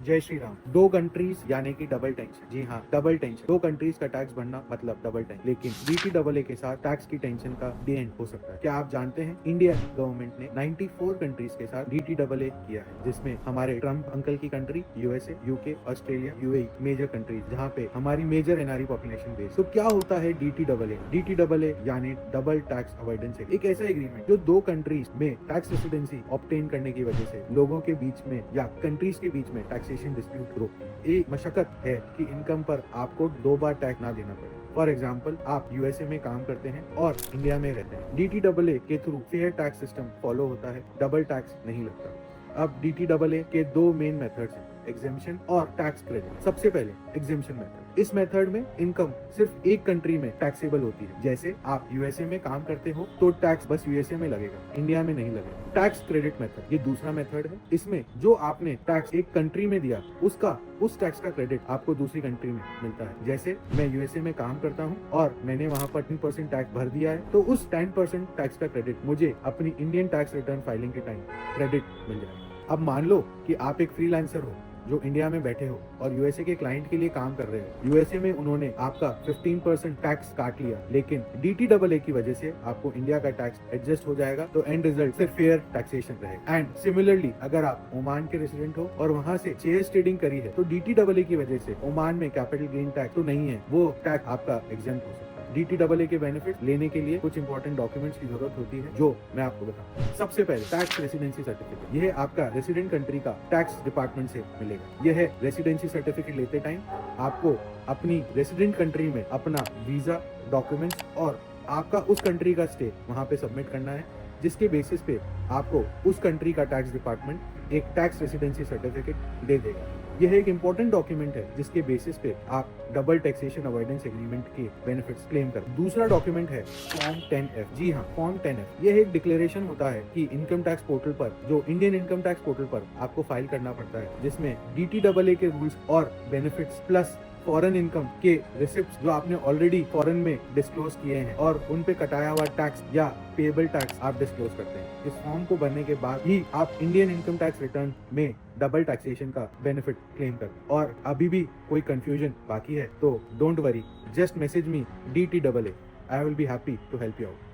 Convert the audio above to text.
जय श्री राम। दो कंट्रीज यानी कि डबल टेंशन। जी हाँ, डबल टेंशन। दो कंट्रीज का टैक्स बढ़ना मतलब डबल टेंशन। लेकिन DTAA के साथ टैक्स की टेंशन का दी एंड हो सकता है। क्या आप जानते हैं इंडियन गवर्नमेंट ने 94 कंट्रीज के साथ DTAA किया है, जिसमें हमारे ट्रम्प अंकल की country USA, UK, Australia, UAE major countries, जहाँ पे हमारी मेजर NRE पॉपुलेशन बेस। तो क्या होता है DTAA यानी डबल टैक्स अवॉइडेंस। एक ऐसा एग्रीमेंट जो दो कंट्रीज में टैक्स रेसिडेंसी ऑब्टेन करने की वजह से लोगों के बीच में या कंट्रीज के बीच में टैक्सेशन डिस्प्यूट रोकती है। एक मशक्कत है कि इनकम पर आपको 2 बार टैक्स ना देना पड़े। फॉर एग्जाम्पल, आप USA में काम करते हैं और इंडिया में रहते हैं। DTAA के through fair tax system follow होता है, डबल टैक्स नहीं लगता। अब DTAA के दो मेन मेथड्स हैं, एग्जेम्पशन और टैक्स क्रेडिट। सबसे पहले एग्जेम्पशन मेथड। इस मेथड में इनकम सिर्फ एक कंट्री में टैक्सेबल होती है। जैसे आप USA में काम करते हो तो टैक्स बस USA में लगेगा, इंडिया में नहीं लगेगा। टैक्स क्रेडिट मेथड, ये दूसरा मेथड है। इसमें जो आपने टैक्स एक कंट्री में दिया, उसका उस टैक्स का क्रेडिट आपको दूसरी कंट्री में मिलता है। जैसे मैं USA में काम करता हूँ और मैंने वहाँ पर 10% टैक्स भर दिया है, तो उस 10% टैक्स का क्रेडिट मुझे अपनी इंडियन टैक्स रिटर्न फाइलिंग के टाइम क्रेडिट मिल जाएगा। अब मान लो कि आप एक फ्रीलांसर हो जो इंडिया में बैठे हो और USA के क्लाइंट के लिए काम कर रहे हो। USA में उन्होंने आपका 15% टैक्स काट लिया, लेकिन DTAA की वजह से आपको इंडिया का टैक्स एडजस्ट हो जाएगा, तो एंड रिजल्ट सिर्फ फेयर टैक्सेशन रहेगा। एंड सिमिलरली, अगर आप ओमान के रेसिडेंट हो और वहां से शेयर्स ट्रेडिंग करी है, तो DTAA की वजह से ओमान में कैपिटल गेन टैक्स तो नहीं है, वो टैक्स आपका एग्जेम्प्ट हो सकता है। DTAA के बेनिफिट लेने के लिए कुछ इंपॉर्टेंट डॉक्यूमेंट्स की जरूरत होती है, जो मैं आपको बताऊं। सबसे पहले टैक्स रेसिडेंसी सर्टिफिकेट। यह आपका रेसिडेंट कंट्री का टैक्स डिपार्टमेंट से मिलेगा। यह रेसिडेंसी सर्टिफिकेट लेते टाइम आपको अपनी रेसिडेंट कंट्री में अपना वीजा, डॉक्यूमेंट्स और आपका उस कंट्री का स्टे वहां पे सबमिट करना है, जिसके बेसिस पे आपको उस कंट्री का टैक्स डिपार्टमेंट एक टैक्स रेसिडेंसी सर्टिफिकेट दे देगा। यह एक इंपॉर्टेंट डॉक्यूमेंट है जिसके बेसिस पे आप डबल टैक्सेशन अवॉइडेंस एग्रीमेंट के बेनिफिट्स क्लेम कर। दूसरा डॉक्यूमेंट है फॉर्म 10F। जी हाँ, फॉर्म 10F। यह एक डिक्लेरेशन होता है कि इनकम टैक्स पोर्टल पर, जो इंडियन इनकम टैक्स पोर्टल पर आपको फाइल करना पड़ता है, जिसमें DTAA के रूल्स और बेनिफिट्स प्लस फॉरेन इनकम के रिसिप्ट जो आपने ऑलरेडी फॉरेन में डिस्क्लोज किए हैं और उन पे कटाया हुआ टैक्स या पेएबल टैक्स आप डिस्क्लोज करते हैं। इस फॉर्म को भरने के बाद ही आप इंडियन इनकम टैक्स रिटर्न में डबल टैक्सेशन का बेनिफिट क्लेम कर। और अभी भी कोई कंफ्यूजन बाकी है तो don't worry, just message me DTAA। I will be happy to help you out.